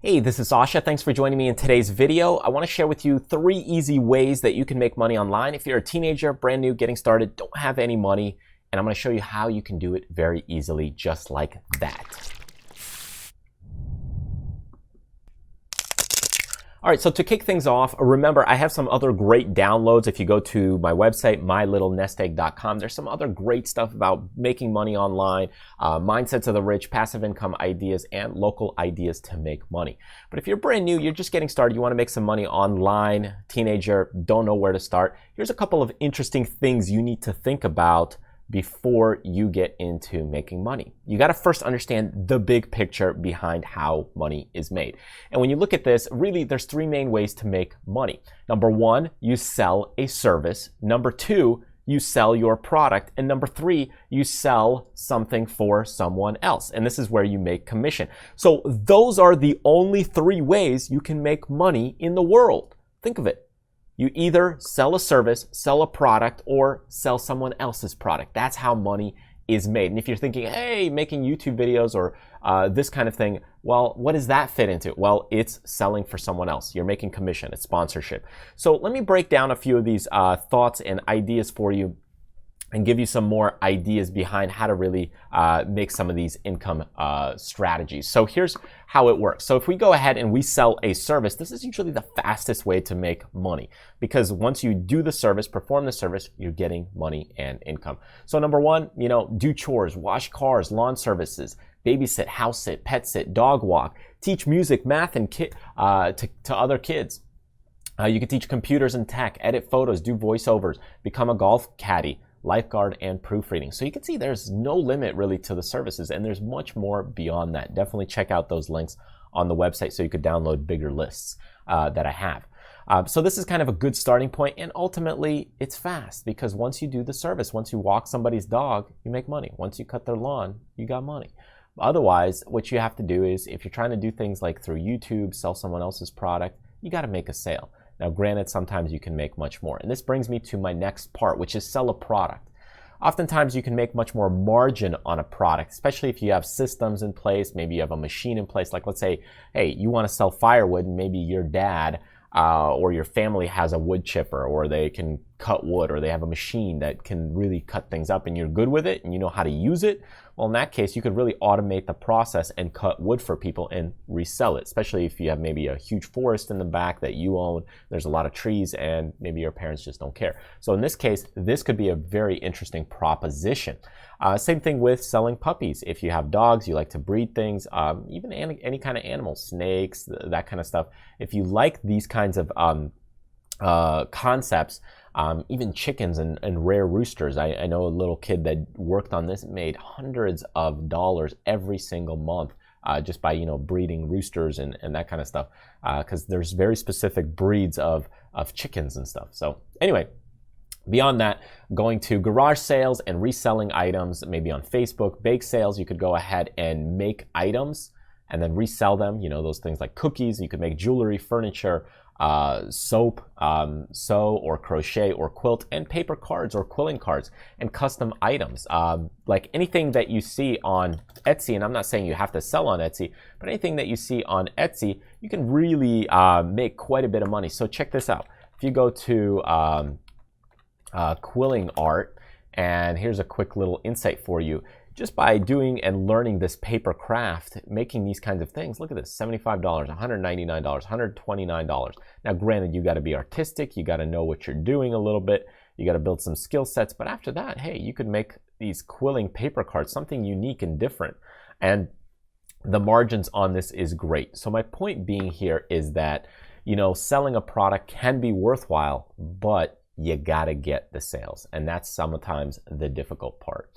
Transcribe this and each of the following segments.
Hey, this is Sasha. Thanks for joining me in today's video. I want to share with you 3 easy ways that you can make money online if you're a teenager, brand new, getting started, don't have any money, and I'm going to show you how you can do it very easily, just like that. All right, so to kick things off, remember I have some other great downloads. If you go to my website, MyLittleNestEgg.com, there's some other great stuff about making money online, mindsets of the rich, passive income ideas, and local ideas to make money. But if you're brand new, you're just getting started, you want to make some money online, teenager, don't know where to start, here's a couple of interesting things you need to think about before you get into making money. You got to first understand the big picture behind how money is made. And when you look at this, really there's 3 main ways to make money. Number 1, you sell a service. Number 2, you sell your product. And number 3, you sell something for someone else. And this is where you make commission. So those are the only 3 ways you can make money in the world. Think of it. You either sell a service, sell a product, or sell someone else's product. That's how money is made. And if you're thinking, hey, making YouTube videos or this kind of thing, well, what does that fit into? Well, it's selling for someone else. You're making commission. It's sponsorship. So let me break down a few of these thoughts and ideas for you and give you some more ideas behind how to really make some of these income strategies. So here's how it works. So if we go ahead and we sell a service, this is usually the fastest way to make money, because once you do the service, perform the service, you're getting money and income. So number 1, do chores, wash cars, lawn services, babysit, house sit, pet sit, dog walk, teach music, math, and to other kids. You can teach computers and tech, edit photos, do voiceovers, become a golf caddy, lifeguard, and proofreading. So you can see there's no limit really to the services, and there's much more beyond that. Definitely check out those links on the website so you could download bigger lists that I have. So this is kind of a good starting point, and ultimately it's fast, because once you do the service, once you walk somebody's dog, you make money. Once you cut their lawn, you got money. Otherwise, what you have to do is, if you're trying to do things like through YouTube, sell someone else's product, you got to make a sale. Now, granted, sometimes you can make much more. And this brings me to my next part, which is sell a product. Oftentimes, you can make much more margin on a product, especially if you have systems in place, maybe you have a machine in place. Like, let's say, hey, you want to sell firewood, and maybe your dad or your family has a wood chipper, or they can cut wood, or they have a machine that can really cut things up, and you're good with it, and you know how to use it. Well, in that case, you could really automate the process and cut wood for people and resell it, especially if you have maybe a huge forest in the back that you own, there's a lot of trees, and maybe your parents just don't care. So in this case, this could be a very interesting proposition. Same thing with selling puppies. If you have dogs, you like to breed things, even any kind of animals, snakes, that kind of stuff. If you like these kinds of concepts, even chickens and rare roosters. I know a little kid that worked on this, made hundreds of dollars every single month just by breeding roosters and that kind of stuff, because there's very specific breeds of chickens and stuff. So anyway, beyond that, going to garage sales and reselling items, maybe on Facebook, bake sales, you could go ahead and make items and then resell them. Those things like cookies, you could make jewelry, furniture, soap, sew or crochet or quilt, and paper cards or quilling cards, and custom items. Like anything that you see on Etsy, and I'm not saying you have to sell on Etsy, but anything that you see on Etsy, you can really make quite a bit of money. So check this out. If you go to quilling art, and here's a quick little insight for you. Just by doing and learning this paper craft, making these kinds of things, look at this, $75, $199, $129. Now, granted, you got to be artistic, you got to know what you're doing a little bit, you got to build some skill sets, but after that, hey, you could make these quilling paper cards, something unique and different, and the margins on this is great. So my point being here is that, selling a product can be worthwhile, but you got to get the sales, and that's sometimes the difficult part.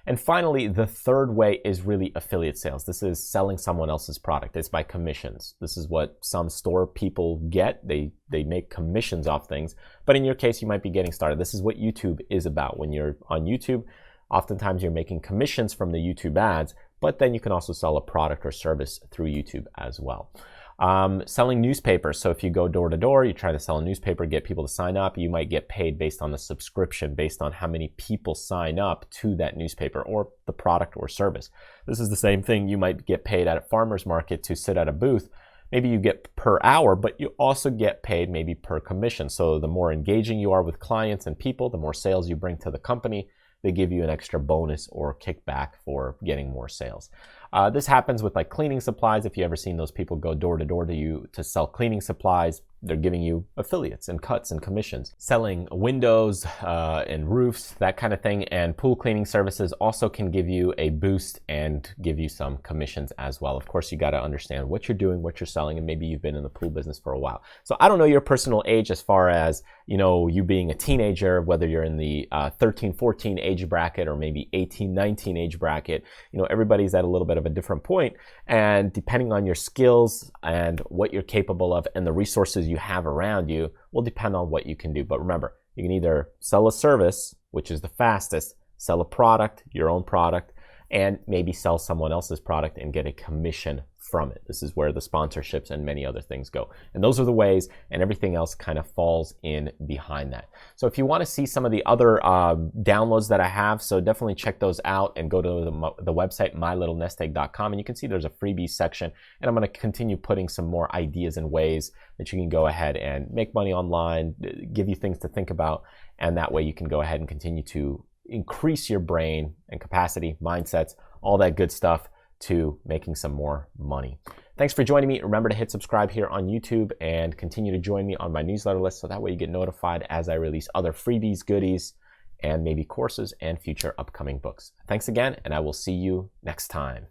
And finally, the third way is really affiliate sales. This is selling someone else's product. It's by commissions. This is what some store people get. They make commissions off things. But in your case, you might be getting started. This is what YouTube is about. When you're on YouTube, oftentimes you're making commissions from the YouTube ads, but then you can also sell a product or service through YouTube as well. Selling newspapers. So if you go door to door, you try to sell a newspaper, get people to sign up, you might get paid based on the subscription, based on how many people sign up to that newspaper or the product or service. This is the same thing. You might get paid at a farmer's market to sit at a booth, maybe you get per hour, but you also get paid maybe per commission. So the more engaging you are with clients and people, the more sales you bring to the company, they give you an extra bonus or kickback for getting more sales. This happens with like cleaning supplies. If you ever seen those people go door to door to you to sell cleaning supplies, they're giving you affiliates and cuts and commissions. Selling windows and roofs, that kind of thing, and pool cleaning services also can give you a boost and give you some commissions as well. Of course, you got to understand what you're doing, what you're selling, and maybe you've been in the pool business for a while. So I don't know your personal age as far as, you know, you being a teenager, whether you're in the 13, 14 age bracket or maybe 18, 19 age bracket. You know, everybody's at a little bit of a different point, and depending on your skills and what you're capable of and the resources you have around you will depend on what you can do. But remember, you can either sell a service, which is the fastest, sell a product, your own product, and maybe sell someone else's product and get a commission from it. This is where the sponsorships and many other things go. And those are the ways, and everything else kind of falls in behind that. So if you want to see some of the other downloads that I have, so definitely check those out and go to the website, MyLittleNestEgg.com, and you can see there's a freebies section, and I'm going to continue putting some more ideas and ways that you can go ahead and make money online, give you things to think about, and that way you can go ahead and continue to increase your brain and capacity, mindsets, all that good stuff to making some more money. Thanks for joining me. Remember to hit subscribe here on YouTube and continue to join me on my newsletter list so that way you get notified as I release other freebies, goodies, and maybe courses and future upcoming books. Thanks again, and I will see you next time.